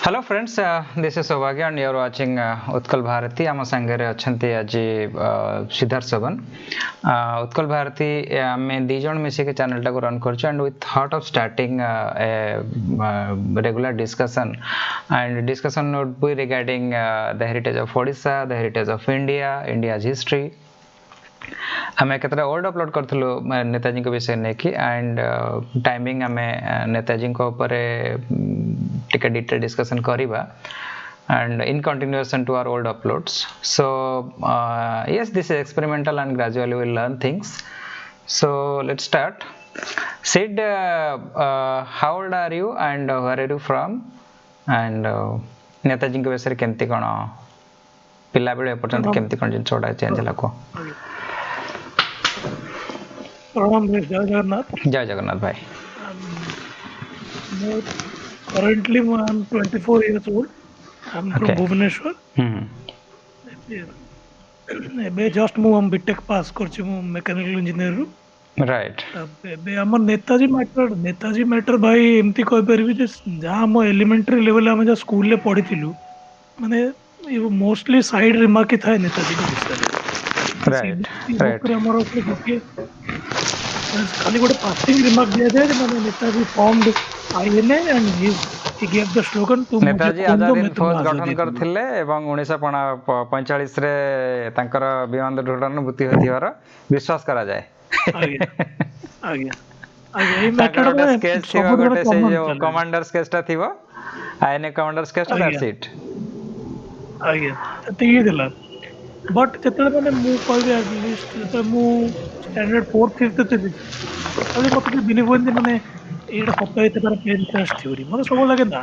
Hello friends, this is Saubhagya and you are watching Utkal Bharati. ଆମ ସାଙ୍ଗରେ ଅଛନ୍ତି ଆଜି ସିଦ୍ଧାର୍ଥ ସବନ। ଉତ୍କଳ ଭାରତୀ ଆମେ ଦି ଜଣ ମିଶିକି ଚ୍ୟାନେଲଟାକୁ ରନ୍ କରୁଛୁ and with thought of starting a regular discussion and discussion would be regarding the heritage of Odisha, the heritage of India, India's history. ଆମେ କେତେଟା ଓଲ୍ଡ ଅପଲୋଡ କରିଥିଲୁ ନେତାଜୀଙ୍କ ବିଷୟ ନେଇକି ଆଣ୍ଡ ଟାଇମିଂ ଆମେ ନେତାଜୀଙ୍କ ଉପରେ ଟିକେ ଡିଟେଲ ଡିସ୍କସନ କରିବା and in continuation to our old uploads. So yes, this is experimental and gradually we'll learn things. So let's start. Sid, how old are you and where are you from? And ନେତାଜୀଙ୍କ ବିଷୟରେ କେମିତି କ'ଣ ପିଲାବେଳେ ଏପର୍ଯ୍ୟନ୍ତ କେମିତି କ'ଣ ଜିନିଷ ଗୁଡ଼ା ଚେଞ୍ଜ ହେଲା କୁହ। प्रणाम भाई, जय जगन्नाथ। जय जगन्नाथ भाई। Currently I'm 24 years old. I'm from Bhubaneswar. ଏବେ ଜଷ୍ଟ ମୁଁ ବିଟେକ୍ ପାସ୍ କରିଛି, ମୁଁ ମେକାନିକାଲ ଇଞ୍ଜିନିୟରରୁ। ରାଇଟ। ଏବେ ଆମର ନେତାଜୀ ମ୍ୟାଟର ଭାଇ ଏମିତି କହିପାରିବି ଯେ ଯାହା ଆମ ଏଲିମେଣ୍ଟାରୀ ଲେଭେଲରେ ଆମେ ଯାହା ସ୍କୁଲରେ ପଢିଥିଲୁ, ମାନେ ମୋଷ୍ଟଲି ସାଇଡ ରିମାର୍କ ଥାଏ ନେତାଜୀଙ୍କ ବିଷୟରେ। ବୁକରେ ଆମର ଗୋଟିଏ ଖାଲି ଗୋଟେ ପାସିଂ ରିମାର୍କ ଦିଆଯାଏ ଯେ ମାନେ Netaji formed INA and he gave the slogan to Netaji Azad Hind Fauj ଗଠନ କରିଥିଲେ ଏବଂ 1945 ରେ ତାଙ୍କର ବିମାନ ଦୁର୍ଘଟଣାରେ ମୃତ୍ୟୁ ହୋଇଥିବାର ବିଶ୍ୱାସ କରାଯାଏ। ଆଜ୍ଞା ଆଜ୍ଞା ଆଜ୍ଞା ଏଇ ତାଙ୍କର ମ୍ୟାଟରଟା ଗୋଟେ ସ୍କେଚ ଥିବ, ଗୋଟେ ସେଇ ଯୋଉ କମାଣ୍ଡର ସ୍କେଚଟା ଥିବ, ଆଇଏନଏ କମାଣ୍ଡର ସ୍କେଚଟା, ଦ୍ୟାଟ୍ସ ଇଟ୍। ଆଜ୍ଞା ସେତିକି ଥିଲା। ବଟ୍ ଯେତେବେଳେ ମାନେ ମୁଁ କହିବି ଆଟଲିଷ୍ଟ ଯେତେବେଳେ ମୁଁ ଷ୍ଟାଣ୍ଡାର୍ଡ 4th 5th ଥିଲି, ସେତେବେଳେ ମତେ ଟିକେ ବିଲିଭ ହୁଏନି ଯେ ମାନେ ଏଇଟା ସତ ହେଇଥିବାର ପ୍ଲେନ୍ କ୍ରାଶ୍ ଥିଓରି। ମତେ ସବୁବେଳେ ଲାଗେ ନା,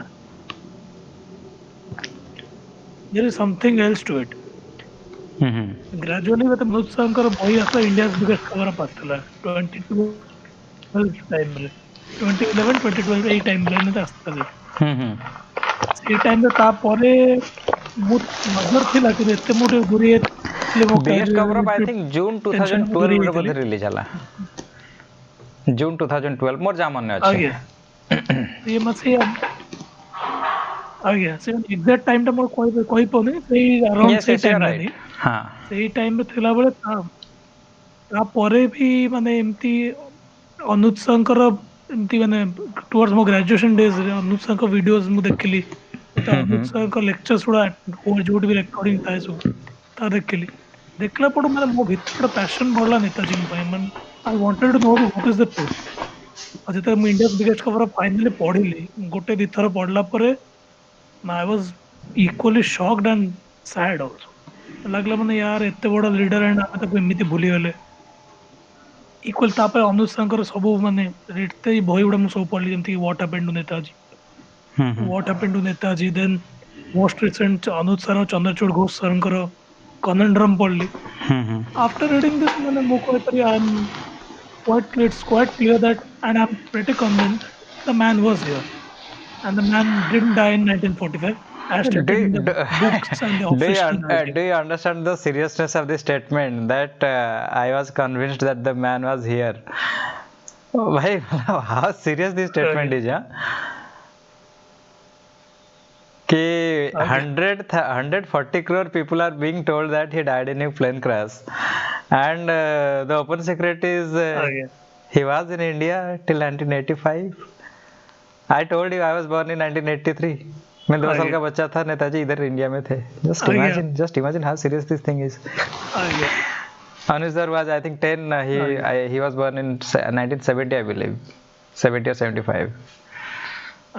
there is something else to it. Gradually ମତେ ମନୋଜ ସାରଙ୍କର ବହି ଆସିଲା, ଇଣ୍ଡିଆଜ ବିଗେଷ୍ଟ କଭର ଅପ୍ ଆସିଥିଲା 2012 ଟାଇମରେ, 2011 2012 ଏଇ ଟାଇମ ଲାଇନରେ ଆସିଥିଲା। ସେଇ ଟାଇମରେ ତାପରେ ମୁଁ ନଜର ଥିଲା କିନ୍ତୁ ଏତେ ମୁଁ ଟିକେ ଦୂରେଇ ଯାଇଥିଲି ମୋ biggest cover up I think June 2012 ରେ ବୋଧେ ରିଲିଜ ହେଲା, ଜୁନ 2012 ମୋର ଯାହା ମନେ ଅଛି। ଆଜ୍ଞା ଇଏ ମତେ ଆଜ୍ଞା ସେ ଏକ୍ସାକ୍ଟ ଟାଇମଟା ମୋର କହିପାରୁନି, ସେଇ ଆରାଉଣ୍ଡ ସେଇ ଟାଇମରେ ହିଁ, ସେଇ ଟାଇମରେ ଥିଲାବେଳେ ତାପରେ ବି ମାନେ ଏମିତି ଅନୁଜ ସାରଙ୍କର ଏମିତି ମାନେ ଟୁୱାର୍ଡସ ମୋ ଗ୍ରାଜୁଏସନ ଡେଜରେ ଅନୁଜ ସାରଙ୍କ ଭିଡିଓଜ ମୁଁ ଦେଖିଲି। ଅନୁଜ ସାରଙ୍କ ଲେକ୍ଚର୍ସ ଗୁଡା ଯୋଉଠି ବି ରେକର୍ଡିଂ ଥାଏ ସବୁ ତା ଦେଖିଲା ପଟୁ ମାନେ ମୋ ଭିତରେ ଗୋଟେ ପ୍ୟାସନ ବଢିଲା ନେତାଜୀଙ୍କ ପାଇଁ। ମାନେ I wanted two no what is the truth. ଆଉ ଯେତେବେଳେ ମୁଁ ଇଣ୍ଡିଆଜ ବିଗେଷ୍ଟ କଭର ଫାଇନାଲି ପଢିଲି, ଗୋଟେ ଦିଥର ପଢିଲା ପରେ I was equally shocked and sad also. ଲାଗିଲା ମାନେ ୟାର ଏତେ ବଡ ଲିଡର ଆଣ୍ଡ ଆମେ ତାକୁ ଏମିତି ଭୁଲିଗଲେ। ଇକ୍ୱାଲ ତାପରେ ଅନୁଜ ସାରଙ୍କର ସବୁ ମାନେ ଏତେ ବହି ଗୁଡା ମୁଁ ସବୁ ପଢିଲି, ଯେମିତି what happened to Netaji, then most recent Anuj sir Chandrachur Ghosh ସାରଙ୍କର କନଣ୍ଡ୍ରମ ପଢିଲି। ଆଫ୍ଟର ରିଡିଂ ଦିସ୍ ମାନେ ମୁଁ କହିପାରିବି it's quite clear that, and I'm pretty convinced the man was here and the man didn't die in 1945 as stated in the books and the official narrative. Do you understand the seriousness of the statement that I was convinced that the man was here? Oh, bhai, how serious this statement is, huh? कि 140 crore people are being told that he died in a plane crash, and the open secret is he was in India till 1985. I told you I was born in 1983. मैं 2 साल का बच्चा था, नेताजी इधर India में थे। Just imagine how serious this thing is. Anuj sir was I think 10. He was born in 1970, I believe, 70 or 75.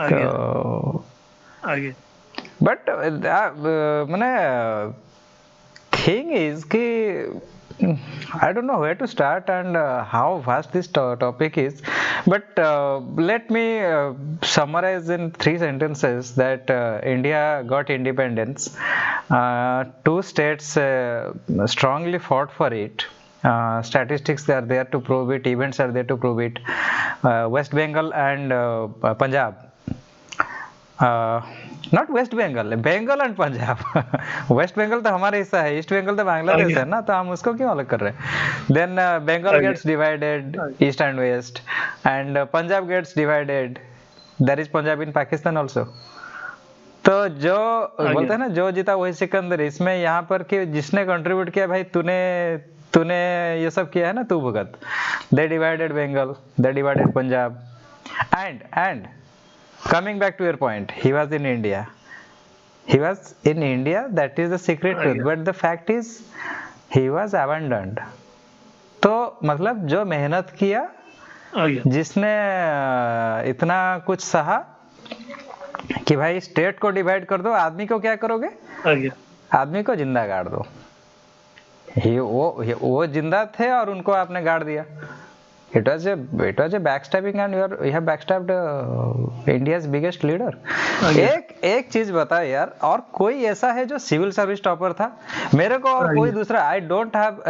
So, but माने thing is कि I don't know where to start and how vast this topic is, but let me summarize in 3 sentences that India got independence. 2 states strongly fought for it. Statistics are there to prove it, events are there to prove it. West Bengal and Punjab. Not west Bengal, Bengal and Punjab. West Bengal तो हमारा हिस्सा है, east Bengal तो बांग्लादेश है ना, तो हम उसको क्यों अलग कर रहे हैं। Then Bengal gets divided east and west and Punjab gets divided, there is Punjab in Pakistan also. तो जो बोलते हैं ना जो जीता वही सिकंदर, इसमें यहाँ पर कि जिसने कंट्रीब्यूट किया भाई तूने तूने ये सब किया है ना, तू भुगत. They divided Bengal, they divided Punjab, and coming back to your point, he was in India. He was in India, that is the secret truth, but the fact is he was abandoned. तो मतलब जो मेहनत किया, जिसने इतना कुछ सहा कि भाई स्टेट को डिवाइड कर दो, आदमी को क्या करोगे, आदमी को जिंदा गाड़ दो. वो जिंदा थे और उनको आपने गाड़ दिया. It was a backstabbing, and you have backstabbed India's biggest leader. एक चीज बता यार, और कोई ऐसा है जो सिविल सर्विस टॉपर था? मेरे को और कोई दूसरा, आई डोंट हैव,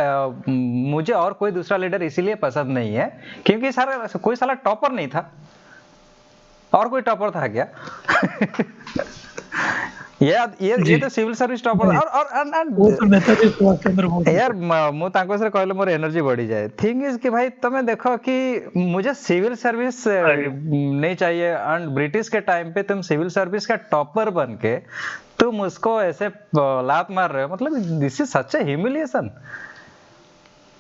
मुझे और कोई दूसरा लीडर इसीलिए पसंद नहीं है क्योंकि सारा कोई साला टॉपर नहीं था. और कोई टॉपर था क्या? ये तो सिविल सर्विस टॉपर. और वो तो नेताजी सुभाष चंद्र बोस यार, मु तांको से कहले मोर एनर्जी बढ़ी जाए. थिंग इज कि भाई तुम्हें देखो कि मुझे सिविल सर्विस नहीं चाहिए, एंड ब्रिटिश के टाइम पे तुम सिविल सर्विस का टॉपर बन के तुम उसको ऐसे लात मार रहे हो. मतलब this is such A humiliation,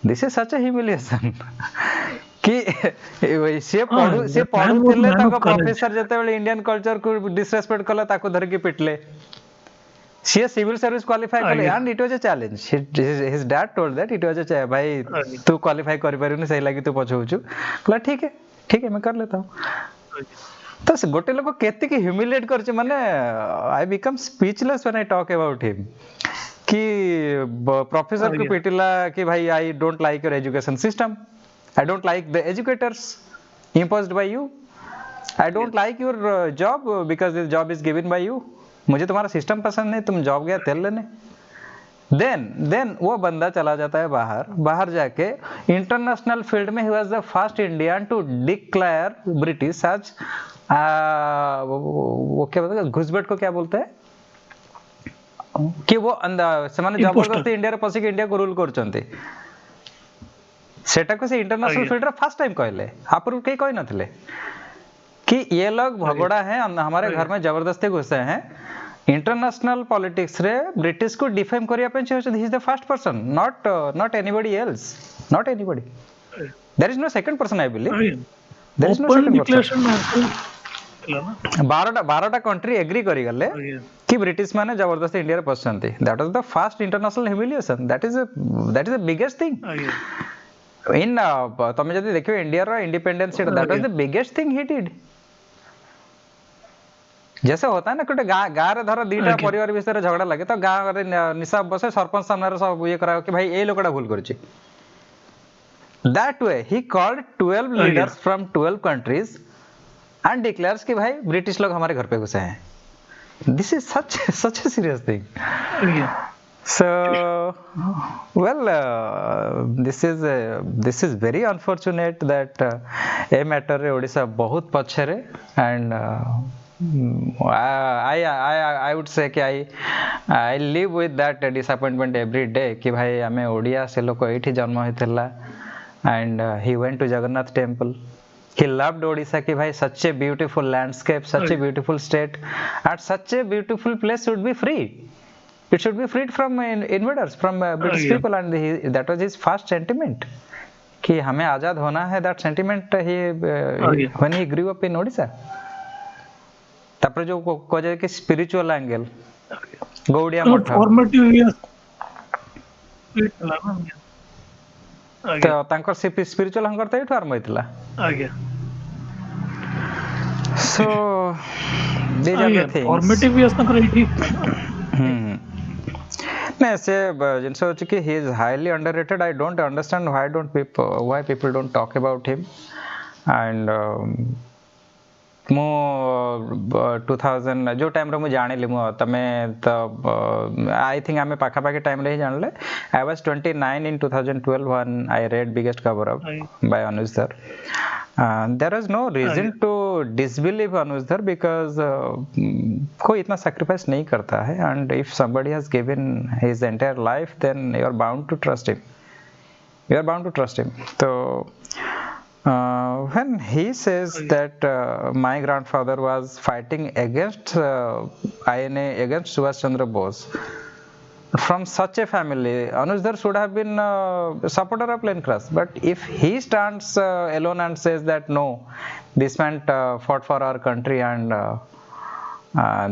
this is such A humiliation कि से पढुଥିଲେ ତାଙ୍କ ପ୍ରୋଫେସର ଯେତେବେଳେ ଇଣ୍ଡିଆନ କଲଚର କୁ डिसरेस्पेक्ट कला ताको धर के पिटले. सी सिविल सर्विस क्वालिफाई कले, and it was a challenge. His dad told that it was a भाई तू क्वालिफाई कर पारिबनी, सही लागी तू पछौछु. कहला ठीक है मैं कर लेता हूं. तो गोटे लोग केते की ह्यूमिलिएट करছে, माने I become speechless when I talk about him. कि प्रोफेसर को पिटिला कि भाई I don't like your education system, I don't like the educators imposed by you. I don't like your job because this job is given by you. मुझे तुम्हारा system पसंद नहीं, तुम job गया तेल लेने. Then वो बंदा चला जाता है बाहर जाके इंटरनेशनल फील्ड में he was the first Indian to declare British as वो क्या बोलते हैं, घुसपैठ को क्या बोलते हैं, कि वो ସେମାନେ जबरदस्ती इंडिया रे पसिक इंडिया को रूल करचंती. सेटा को से इंटरनेशनल फील्ड रे फर्स्ट टाइम कहले, आपरू कई कहि नथिले कि ये लोग भगोड़ा हैं, हमारे घर में जबरदस्ती घुसे हैं. इंटरनेशनल पॉलिटिक्स रे ब्रिटिश को डिफेम करिया पे he is the first person, not anybody else, not anybody. There is no second person, I believe there is no second person. 12टा कंट्री एग्री करि गले कि ब्रिटिश माने जबरदस्ती इंडिया रे पसंती. That was the first international humiliation. That is the biggest thing in तमे जदि देखियो इंडिया रो independence, that was the biggest thing he did. जैसे होता है ना कोटे गाँ रे धर दीटा परिवार विषय झगड़ा लगे तो गाँ रे निशा बसे सरपंच सामने रे सब ये करा कि भाई ए लोकड़ा भूल करछि. That way he called 12 leaders from 12 countries and declares कि भाई ब्रिटिश लोग हमारे घर पे घुसे हैं. This is such a serious thing. So well, this is very unfortunate that a matter रे ओडिशा बहुत पछे रे, and I would say कि I live with that disappointment every day कि भाई आमे ओडिया से लोक एठी जन्म होइतला, and he went to Jagannath temple. He loved Odisha कि भाई such a beautiful landscape, such a beautiful state, and such a beautiful place should be free. It should be freed from invaders, from British people, and that was his first sentiment कि हमें आजाद होना है. That sentiment when he grew up in Odisha. तापर जो को जाय कि spiritual angle, Gaudiya मठ, तो तांकर spiritual हंगर तो एठू आरंभ होइतला. So these are the things. Formative years तांकर एठी नहीं से जिनसे हो कि he is highly underrated. I don't understand why people don't talk about him. And मो 2000 जो टाइम रे मु जानिली मु तमे तो आई थिंक आमे पाखा पाखी टाइम रे ही जानले. I was 29 in 2012 when I read Biggest Cover Up by Anuj Dhar. There was no reason to disbelieve Anuj Dhar because कोई इतना sacrifice नहीं करता है, and if somebody has given his entire life then you are bound to trust him. You are bound to trust him. तो When he says that my grandfather was fighting against INA, against Subhash Chandra Bose, from such a family, Anujdhar should have been a supporter of plane crash. But if he stands alone and says that no, this man fought for our country and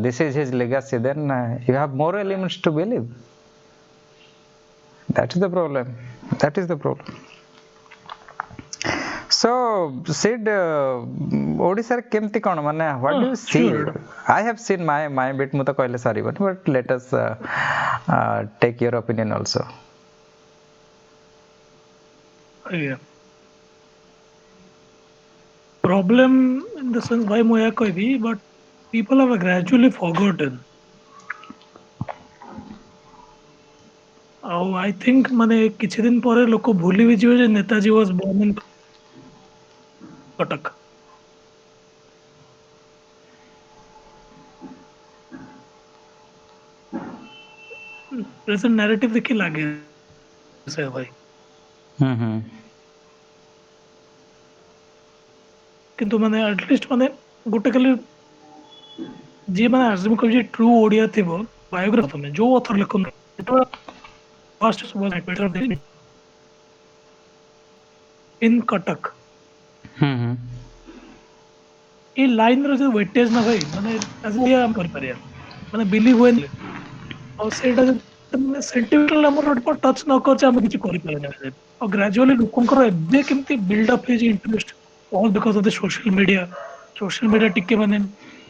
this is his legacy, then you have more elements to believe. That is the problem. That is the problem. So, Sid, ଓଡ଼ିଶାରେ କେମିତି କ'ଣ ମାନେ what do you see? Sure. I have seen my bit ମୁଁ ତ କହିଲେ ସରିବନି, but let us take your opinion also. Yeah. Problem in the sense why ମୁଁ ଏହା କହିବି, but people have gradually forgotten. ଆଉ I think ମାନେ କିଛି ଦିନ ପରେ ଲୋକ ଭୁଲି ବି ଯିବେ ଯେ Netaji was born in Cuttack. Present narrative ଦେଖି ଲାଗେ ସେ ଭାଇ, କିନ୍ତୁ ମାନେ ଆଟଲିଷ୍ଟ ମାନେ ଗୋଟେ ଖାଲି ଯିଏ ମାନେ ଆଜମ କରୁଛି ଟ୍ରୁ ଓଡ଼ିଆ ଥିବ ବାୟୋଗ୍ରାଫି ତମେ ଯୋଉ ଅଥର ଲେଖନ୍ତୁ ଇନ୍ କଟକ ଏଇ ଲାଇନର ଯୋଉ ୱେଟେଜ ନା ଭାଇ ମାନେ ଓଡ଼ିଆ ଆମେ କରିପାରିବା ମାନେ ବିଲିଭ ହୁଏନି ଆଉ ସେଇଟା ଯଦି ସେଣ୍ଟିମେଣ୍ଟାଲ ଆମର ଟଚ୍ ନ କରୁଛେ ଆମେ କିଛି କରିପାରିବାନି ଆଉ ଗ୍ରାଜୁଆଲି ଲୋକଙ୍କର ଏବେ କେମିତି ବିଲ୍ଡ ଅପ୍ ହେଇଛି interest all because of the social media ଟିକେ ମାନେ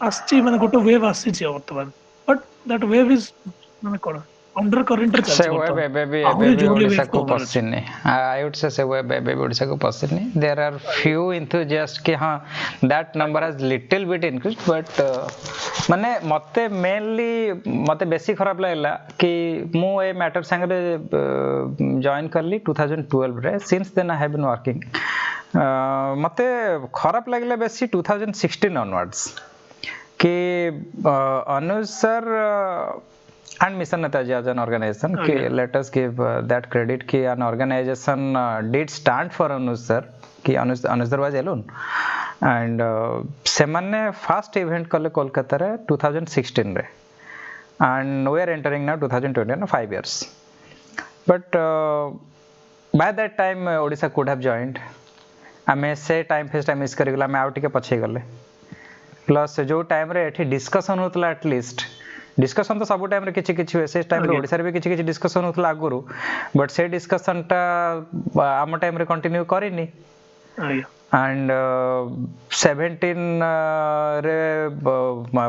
ଆସିଛି ମାନେ ଗୋଟେ ୱେଭ୍ ଆସିଛି ବର୍ତ୍ତମାନ ବଟ୍ ଦ୍ୟାଟ୍ ୱେଭ୍ ଇଜ ମାନେ କ'ଣ ଅଣ୍ଡର କରେଣ୍ଟରେ ସେ ଚାଲିଛି ୱେବ୍ ବର୍ତ୍ତମାନ ଏବେ ଆହୁରି ବି ଜୋରଲି ୱେଭ୍ ଓଡ଼ିଶାକୁ ହବାର ଅଛି। ପଶିନି I would say ସେ ୱେବ୍ ଏବେ ବି ଓଡ଼ିଶାକୁ ପଶିନି there are few enthusiasts କି ହଁ that number has little bit increased but ମାନେ ମତେ ମେନଲି ମତେ ବେଶୀ ଖରାପ ଲାଗିଲା କି ମୁଁ ଏ ମ୍ୟାଟର ସାଙ୍ଗରେ ଜଏନ୍ କଲି 2012ରେ since then I have been working ମତେ ଖରାପ ଲାଗିଲା ବେଶୀ 2016 onwards कि अनुज sir and Mission Netaji as an organization, let us give that credit कि an organization did stand for Anuj sir कि Anuj sir was alone and ସେମାନେ first event କଲେ କୋଲକାତାରେ 2016 ରେ and we are entering now 2020 5 years but by that time Odisha could have joined ଆମେ ସେ time ଫେସ୍ଟା miss କରିଗଲେ ଆମେ ଆଉ ଟିକେ ପଛେଇ ଗଲେ ପ୍ଲସ୍ ଯେଉଁ ଟାଇମ୍ରେ ଏଠି ଡିସ୍କସନ୍ ହେଉଥିଲା ଆଟଲିଷ୍ଟ ଡିସ୍କସନ୍ ତ ସବୁ ଟାଇମ୍ରେ କିଛି କିଛି ହୁଏ ସେ ଟାଇମ୍ରେ ଓଡ଼ିଶାରେ ବି କିଛି କିଛି ଡିସ୍କସନ୍ ହେଉଥିଲା ଆଗରୁ ବଟ୍ ସେ ଡିସ୍କସନ୍ଟା ଆମ ଟାଇମ୍ରେ କଣ୍ଟିନ୍ୟୁ କରିନି and 17 ରେ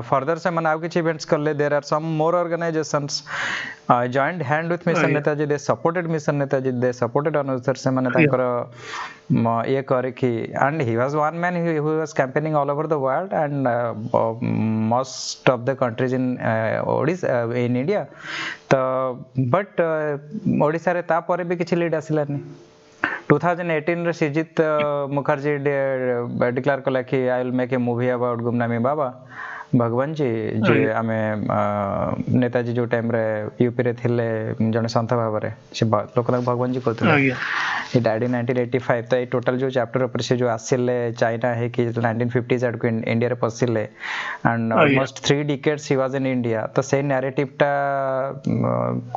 further ସେମାନେ ଆଉ କିଛି events କଲେ there are some more organizations joined hand with Mission Netaji they supported Mission Netaji they supported Anuj sir ସେମାନେ ତାଙ୍କର ଇଏ କରିକି and he was one man who was campaigning all over the world and most of the countries in Odisha in India ତ but ଓଡ଼ିଶାରେ ତାପରେ ବି କିଛି lead ଆସିଲାନି 2018 ରେ ସିଜିତ ମୁଖାର୍ଜୀ ଡିକ୍ଲାର କଲା କି I will make a movie about Gumnami ବାବା ଭଗବାନ ଜି ଯେ ଆମେ ନେତାଜୀ ଯୋଉ ଟାଇମ୍ରେ ୟୁପିରେ ଥିଲେ ଜଣେ ସନ୍ଥ ଭାବରେ ସେ ଲୋକନାଥ ଭଗବାନ ଜି କହୁଥିଲେ he died in 1985 ତ ଏଇ ଟୋଟାଲ ଯୋଉ ଚାପ୍ଟର ଉପରେ ସେ ଯୋଉ ଆସିଲେ ଚାଇନା ହେଇକି 1950s ଆଡକୁ ଇଣ୍ଡିଆରେ ପଶିଲେ and almost 3 decades he was in India ତ ସେଇ ନ୍ୟାରେଟିଭଟା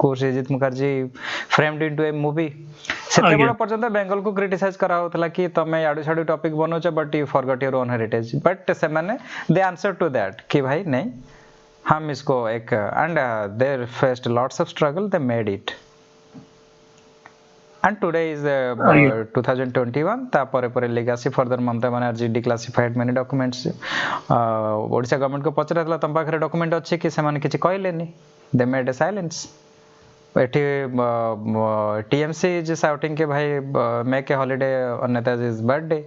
କୁ ସିଜିତ Mukherjee framed into a movie ସେତେବେଳେ ପର୍ଯ୍ୟନ୍ତ ବେଙ୍ଗଲକୁ କ୍ରିଟିସାଇଜ କରାହଉଥିଲା କି ତମେ ଆଡୁ ଛାଡୁ ଟପିକ ବନଉଛ but you forgot your own heritage but ସେମାନେ ଦେ ଆନ୍ସର ଟୁ ଦ୍ୟାଟ୍ कि भाई नहीं हम इसको एक and they faced lots of struggle they made it and today is 2021 तापर पर legacy further Mamata Banerjee declassified many documents Odisha government को पचरातला तम पाखरे डॉक्यूमेंट अछि कि ସେମାନେ କିଛି କହିलेनी they made a silence एठी TMC is shouting कि भाई make a holiday on Netaji's birthday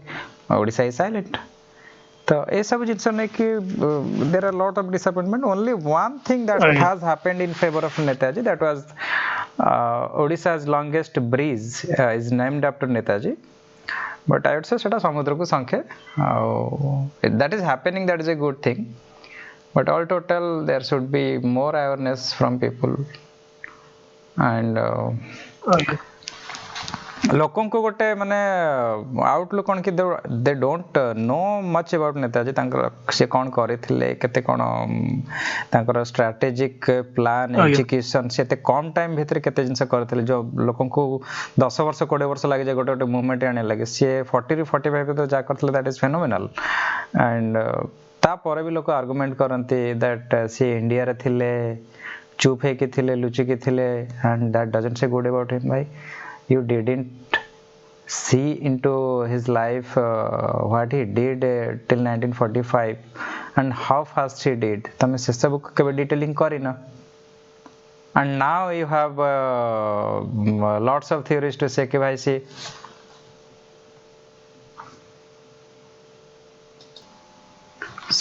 Odisha is silent तो ये सब जिनस ने कि there are lot of disappointment only one thing that has happened in favor of Netaji that was Odisha's longest bridge is named after Netaji but I would say सेटा समुद्र को संखे that is happening that is a good thing but all total there should be more awareness from people and ଲୋକଙ୍କୁ ଗୋଟେ ମାନେ outlook କଣ କି they don't know much about Netaji ତାଙ୍କର ସେ କଣ କରିଥିଲେ କେତେ କଣ ତାଙ୍କର ଷ୍ଟ୍ରାଟେଜିକ୍ ପ୍ଲାନ୍ ଆଜ୍ଞା ଏକ୍ଜିକ୍ୟୁସନ୍ ସେ ଏତେ କମ୍ ଟାଇମ୍ ଭିତରେ କେତେ ଜିନିଷ କରିଥିଲେ ଯୋଉ ଲୋକଙ୍କୁ 10 ବର୍ଷ 20 ବର୍ଷ ଲାଗିଯାଏ ଗୋଟେ ଗୋଟେ ମୁଭମେଣ୍ଟ ଆଣିବା ଲାଗି ସିଏ 40 ରୁ 45 ଭିତରେ ଯାହା କରିଥିଲେ ଦ୍ୟାଟ୍ ଇଜ୍ ଫେନୋମିନାଲ ଆଣ୍ଡ ତାପରେ ବି ଲୋକ ଆର୍ଗୁମେଣ୍ଟ କରନ୍ତି ଦ୍ୟାଟ୍ ସିଏ ଇଣ୍ଡିଆରେ ଥିଲେ ଚୁପ୍ ହେଇକି ଥିଲେ ଲୁଚିକି ଥିଲେ ଆଣ୍ଡ ଦ୍ୟାଟ୍ ଡଜଣ୍ଟ ସେ ଗୁଡ୍ अबाउट हिम ଭାଇ you didn't see into his life what he did till 1945 and how fast he did tame se sabu kebe detailing karina and now you have lots of theories to say ki bhai see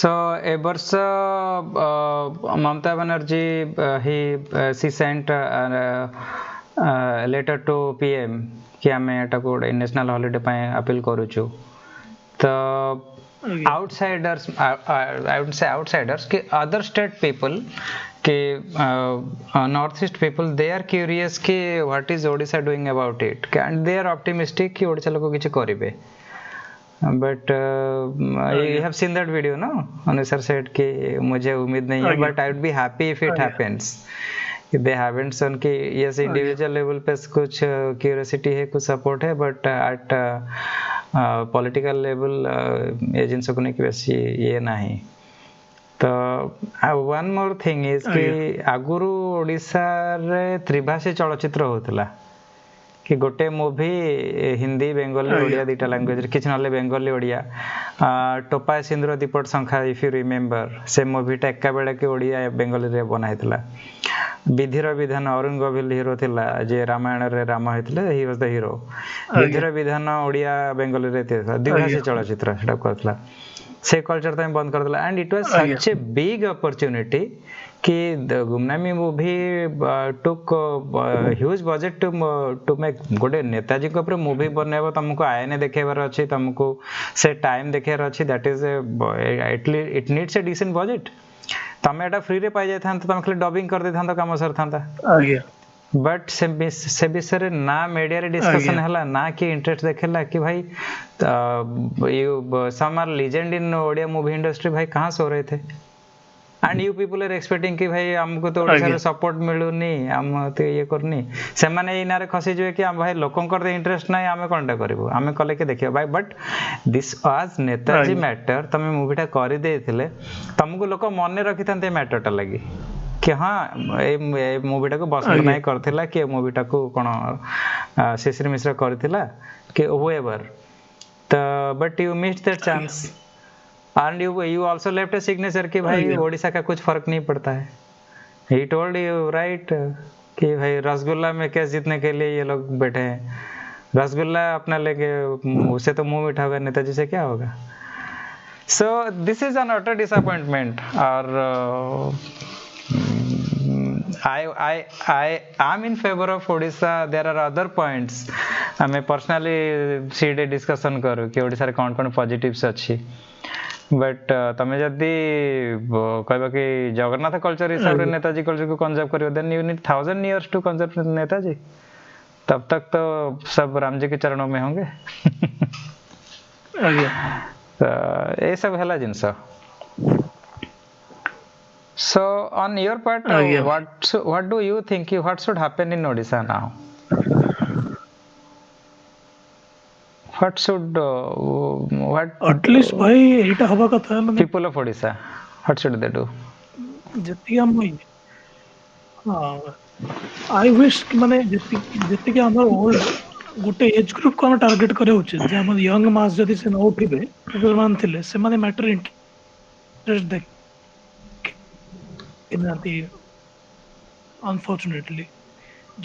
so a ବର୍ଷ Mamata Banerjee she sent letter to PM कि आमे एटा को national holiday पे appeal करूछु तो ଆଜ୍ଞା outsiders I would say outsiders कि अदर स्टेट पीपल कि north east people they are curious कि what is Odisha doing about it and they are optimistic कि ओडिशा लोग किछ करिवे but you have seen that video ना अनुसर सेड कि मुझे उम्मीद नहीं है ଆଜ୍ଞା but I would be happy if it ଆଜ୍ଞା हैपेंस they haven't shown कि yes ଆଜ୍ଞା individual level पे कुछ क्यूरियोसिटी है कुछ सपोर्ट है बट एट पॉलिटिकल लेवल ये जिनस को नहीं कि वैसी ये नहीं तो वन मोर थिंग इज कि ଆଜ୍ଞା आगुरु ओडिशा रे त्रिभाषी चलचित्र होतला कि गोटे मूवी हिंदी बेंगली ଆଜ୍ଞା ओडिया दुटा लैंग्वेज किछ नले बेंगली ओडिया टोपा सिंदूर दीपट संख्या इफ यू रिमेंबर से मूवीटा एका बेला के ओडिया बेंगली रे बनाइतला विधिर विधान अरुण गोविल हीरो थिला जे रामायण रे राम होइतले ही वाज द हीरो ଆଜ୍ଞା विधिर विधान ओडिया बेंगली रे थिला ଆଜ୍ଞା द्विभाषी चलचित्र सेटा करथला से कल्चर तम बंद कर दिला एंड इट वाज ଆଜ୍ଞା सच ए बिग अपॉर्चुनिटी कि the Gumnaami movie took huge budget to make गोटे नेताजी के ऊपर मूवी बनेबो तुमको आईने देखेबार अछि तुमको से टाइम देखेबार अछि that is it needs a decent budget तमे एटा फ्री रे पाई जाय थांत तमे खाली डबिंग कर दे थांत काम सर थांता ଆଜ୍ଞା बट से विषय ना मीडिया रे डिस्कशन ଆଜ୍ଞା हला ना कि इंटरेस्ट देखेला कि भाई you some are legend in Odia movie industry भाई कहाँ सो रहे थे and you people are expecting कि भाई हमको तो ओडिसा रे ଆଜ୍ଞା सपोर्ट मिलुनी हम तो ये करनी से माने ए नारे खसी जवे कि हम भाई लोकंकर इंटरेस्ट नाही हमें कोनटा करबो हमें कले के देखियो भाई बट दिस वाज नेताजी ଆଜ୍ଞା मैटर तमे मूवीटा करि देथिले तुमको लोक मन रखि थांते मैटरटा लगी कि हाँ ए मूवीटा को बसंत ଆଜ୍ଞା नायक करथिला कि मूवीटा को कोन शिशिर मिश्र करथिला कि व्होएवर तो but you missed that chance and you also left a signature कि भाई ଆଜ୍ଞା ओडिशा का कुछ फर्क नहीं पड़ता है he told you right कि भाई रसगुल्ला में केस जीतने के लिए ये लोग बैठे हैं रसगुल्ला अपना लेके उसे तो मुंह मीठा होगा नेताजी से क्या होगा so this is an utter disappointment और I am in favor of Odisha there are other points हमें पर्सनली सीडे डिस्कशन करू कि ओडिसा रे कौन कौन पॉजिटिव्स अच्छी बट तमे जदी कहबा कि जगन्नाथ कल्चर हिसाब रे ଆଜ୍ଞା नेताजी कल्चर को कंजर्व करियो then you need 1000 years to conserve Netaji तब तक तो सब राम जी के चरणों में होंगे ଆଜ୍ଞା तो ये सब हला जिंस so on your part ଆଜ୍ଞା what do you think what should happen in Odisha now what should what at least ଭାଇ ଏଇଟା ହବା କଥା ମାନେ people of Odisha what should they do ଯେତିକି ଆମ ହଁ ଆଇ ୱିଶ ମାନେ ଯେତିକି ଆମର ଓଲ୍ଡ ଗୋଟେ ଏଜ ଗ୍ରୁପ କୁ ଆମେ ଟାର୍ଗେଟ କରିବା ଉଚିତ ଯେ ଆମର ୟଙ୍ଗ ମାସ ଯଦି ସେ ନ ଉଠିବେ ସେମାନେ ଥିଲେ ସେମାନେ ମ୍ୟାଟର ଇଣ୍ଟରେଷ୍ଟ ଦେଖିନାହାନ୍ତି ଅନଫର୍ଚୁନେଟଲି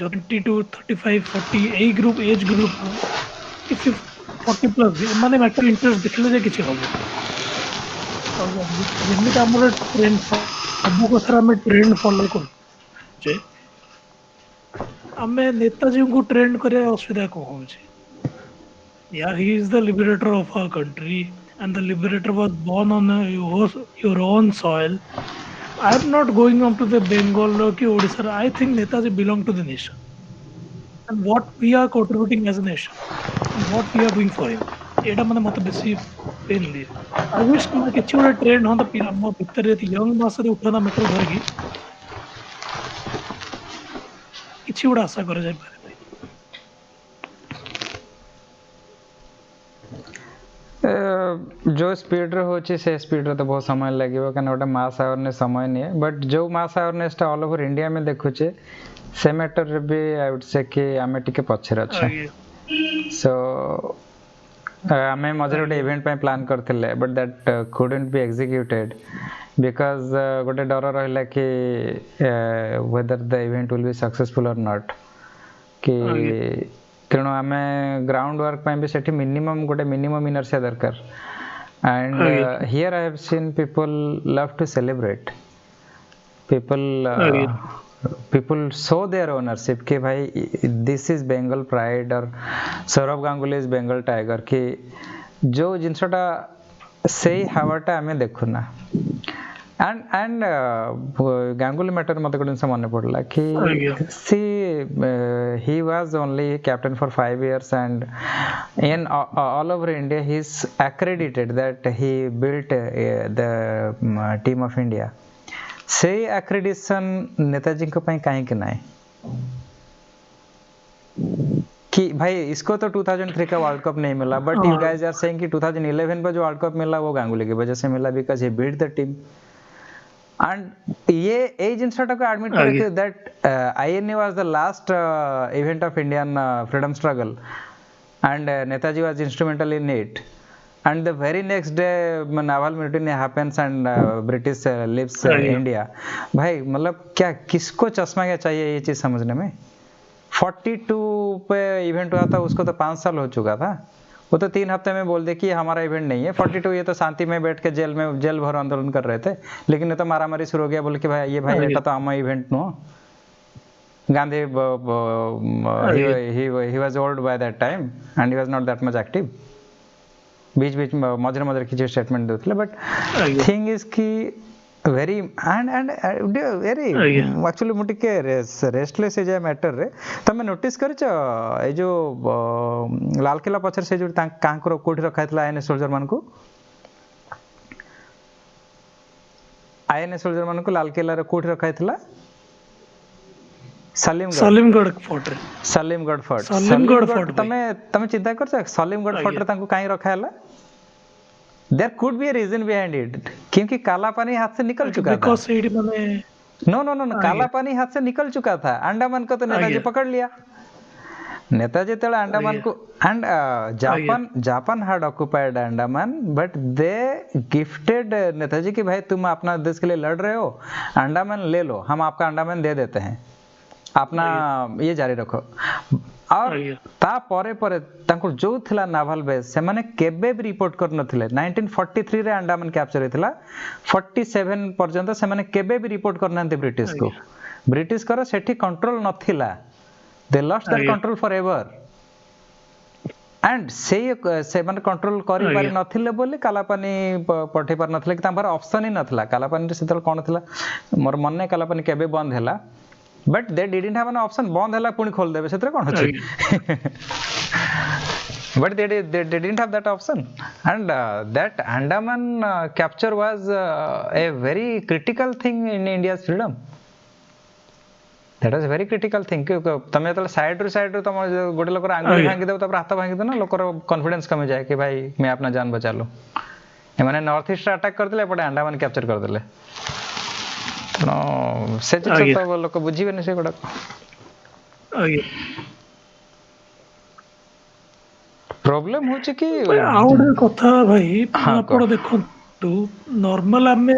20 to 35 40 ଏଇ ଗ୍ରୁପ ଏଜ ଗ୍ରୁପ କି 40 ପ୍ଲସ ବି ଏମାନେ ମ୍ୟାଟର ଇଣ୍ଟରେଷ୍ଟ ଦେଖିଲେ ଯେ କିଛି ହବ ଆଉ ଯେମିତି ଆମର ଟ୍ରେଣ୍ଡ ସବୁ କଥାରେ ଆମେ ଟ୍ରେଣ୍ଡ ଫଲୋ କରୁଛେ ଆମେ ନେତାଜୀଙ୍କୁ ଟ୍ରେଣ୍ଡ କରିବା ଅସୁବିଧା କଣ ହଉଛି yeah he is the liberator of our country and the liberator was born on your own soil I am not going on to the Bengal or ki Odisha I think Netaji belong to the nation and what we are contributing as a nation and what we are doing for him. एटा माने मत बेसी pen दिए. I wish माने किछि गोटे trend होता पिला मो भितर यंग मासरे उठाना मैटर धरकी किछि गोटे आशा कर जाय पारे. जो स्पीड रे होची से स्पीड रे तो बहुत समय लगे क्या गोटे मास अवेयरनेस समय नहीं बट जो मास अवेयरनेस टा ऑल ओवर इंडिया में देखुचे से मैटर रे भी आई वुड से कि आमे टिके पछरे अच्छा सो आमे मझे गोटे इवेंट पे प्लान करथिले but that couldn't be executed because गोटे डर रहला कि whether the event will be successful और नॉट कि तेणु आम ग्राउंड वर्क भी सेठी मिनिमम गोटे मिनिमम इनर्शिया दरकार and here I have seen people love to celebrate people show their ownership कि भाई दिस इज बेंगल प्राइड और सौरभ गांगुली इज बेंगल टाइगर कि जो जिनसटा से हावाटा आम देखुना एंड गांगुली मैटर मत गोटे मन पड़ा कि सी he was only captain for 5 years and in all over India he is accredited that he built the team of India से accreditation नेताजी को पई काहे के नाय कि भाई इसको तो 2003 का वर्ल्ड कप नहीं मिला but you guys are saying कि 2011 में जो वर्ल्ड कप मिला वो गांगुली की वजह से मिला because he built the team and ये जिनसटा को एडमिट करके that INA was the last event of Indian freedom struggle and Netaji was instrumental in it and the very next day naval mutiny happens and British leaves India भाई मतलब क्या किसको चश्मा क्या चाहिए ये चीज समझने में 42 पे इवेंट हुआ था उसको तो 5 साल हो चुका था वो तो 3 हफ्ते में बोल दे कि हमारा इवेंट नहीं है 42 ये तो शांति में बैठ के जेल भर आंदोलन कर रहे थे लेकिन ये तो मारामारी शुरू हो गया बोल के भाई ये तो आम इवेंट नो Gandhi he was old by that time and he was not that much active बीच बीच मझे मझे किसी स्टेटमेंट देते बट थिंग इज कि very and very actually मुझे के रेस्टलेस है मैटर रे तमे नोटिस करछ ए जो लाल किला पछर से जो कांकर कोठी रखा थला आईएनए सोल्जर मान को लाल किला रे कोठी रखा थला सलीमगढ़ फोर्ट तमे चिंता करछ सलीमगढ़ फोर्ट रे तांको काई रखा हला There could be a reason behind it क्योंकि काला पानी हाथ से निकल चुका था नो काला पानी हाथ से निकल चुका था अंडमान को तो नेताजी पकड़ लिया नेताजी तेल अंडमान को and Japan had occupied Andaman but they gifted Netaji कि भाई तुम अपना देश के लिए लड़ रहे हो अंडमान ले लो हम आपका अंडमान दे देते हैं अपना ये जारी रखो और ता परे परे तांको जो थिला नावल बेस से माने केबे भी रिपोर्ट कर नथिले 1943 रे अंडमान कैप्चर हेतला 47 पर्यंत से माने केबे भी रिपोर्ट करना ब्रिटिश को ब्रिटिश कर सेठी कंट्रोल नथिला they lost that control forever and से माने कंट्रोल करि पारि नथिले बोली कालापानी पठे पार नथिले कि तांबर ऑप्शन ही नथिला कालापानी सेतल कोन थिला मोर मन ने कालापानी केबे बंद हैला but they didn't have an option बंद हैला पुणी खोल देबे सेतरे कोन अछि but they didn't have that option and that Andaman capture was a very critical thing in India's freedom that was a very critical thing तमे तो साइड रो तम गोटे लोकर आंगुली भांगी देबो तब हाथ भांगी दो ना लोकर कॉन्फिडेंस कम जाए कि भाई मैं अपना जान बचा लूं ए माने नॉर्थ ईस्ट अटैक कर देले पड़े अंडमान कैप्चर कर देले नो से तो लोक बुझीबे नै से गोडा प्रॉब्लम होचे कि आउडे कथा भाई आपण देखंतु नॉर्मल आमे